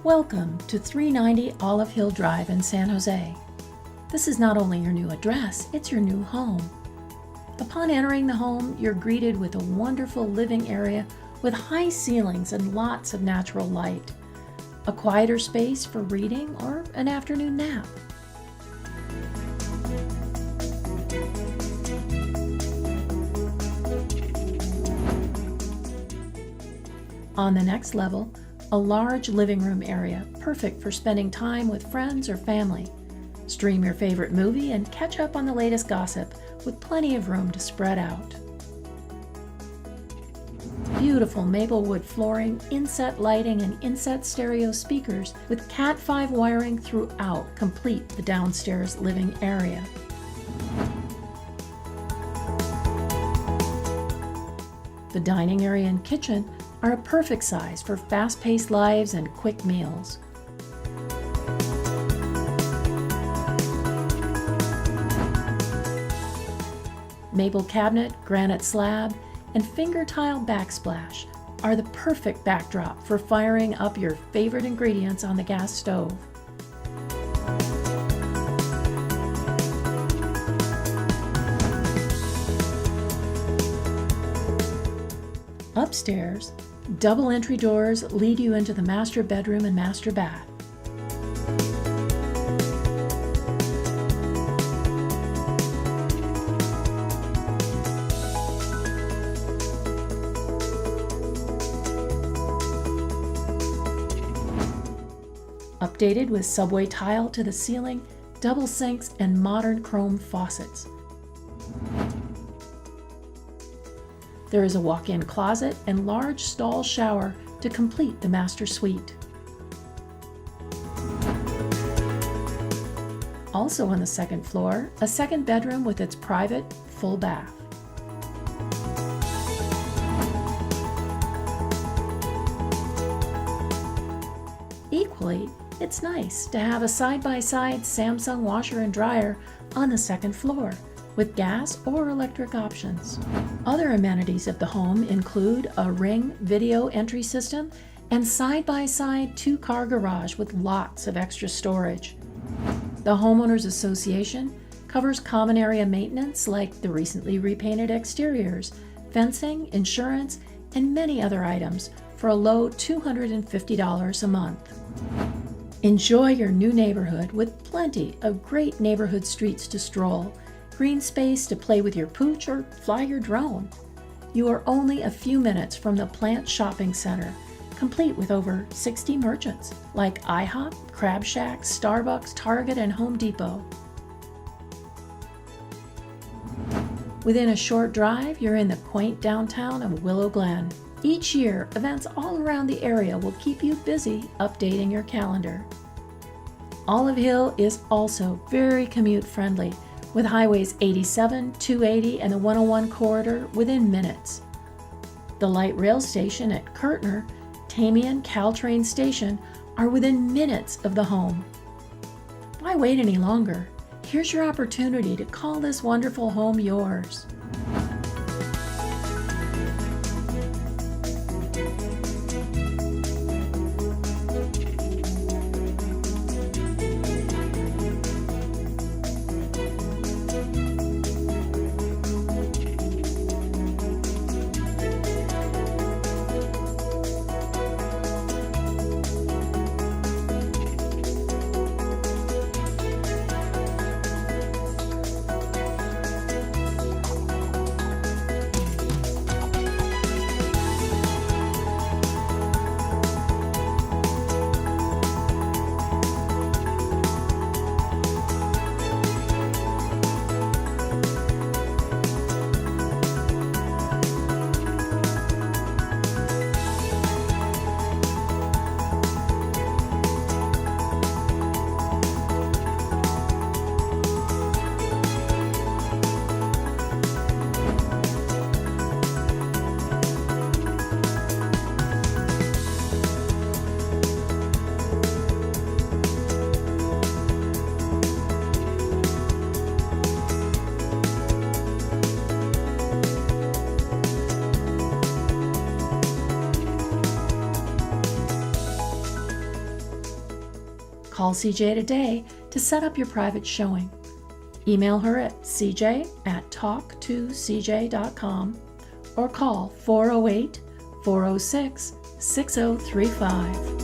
Welcome to 390 Olive Hill Drive in San Jose. This is not only your new address, it's your new home. Upon entering the home, you're greeted with a wonderful living area with high ceilings and lots of natural light, a quieter space for reading or an afternoon nap. On the next level, a large living room area, perfect for spending time with friends or family. Stream your favorite movie and catch up on the latest gossip with plenty of room to spread out. Beautiful maple wood flooring, inset lighting, and inset stereo speakers with Cat 5 wiring throughout complete the downstairs living area. The dining area and kitchen are a perfect size for fast-paced lives and quick meals. Maple cabinet, granite slab, and finger tile backsplash are the perfect backdrop for firing up your favorite ingredients on the gas stove. Upstairs, double entry doors lead you into the master bedroom and master bath. Updated with subway tile to the ceiling, double sinks, and modern chrome faucets. There is a walk-in closet and large stall shower to complete the master suite. Also on the second floor, a second bedroom with its private full bath. Equally, it's nice to have a side-by-side Samsung washer and dryer on the second floor, with gas or electric options. Other amenities of the home include a Ring video entry system and side-by-side two-car garage with lots of extra storage. The Homeowners Association covers common area maintenance like the recently repainted exteriors, fencing, insurance, and many other items for a low $250 a month. Enjoy your new neighborhood with plenty of great neighborhood streets to stroll, green space to play with your pooch or fly your drone. You are only a few minutes from the Plant Shopping Center, complete with over 60 merchants like IHOP, Crab Shack, Starbucks, Target, and Home Depot. Within a short drive, you're in the quaint downtown of Willow Glen. Each year, events all around the area will keep you busy updating your calendar. Olive Hill is also very commute-friendly, with highways 87, 280, and the 101 corridor within minutes. The light rail station at Kirtner, Tamian Caltrain Station are within minutes of the home. Why wait any longer? Here's your opportunity to call this wonderful home yours. Call CJ today to set up your private showing. Email her at cj@talk2cj.com or call 408-406-6035.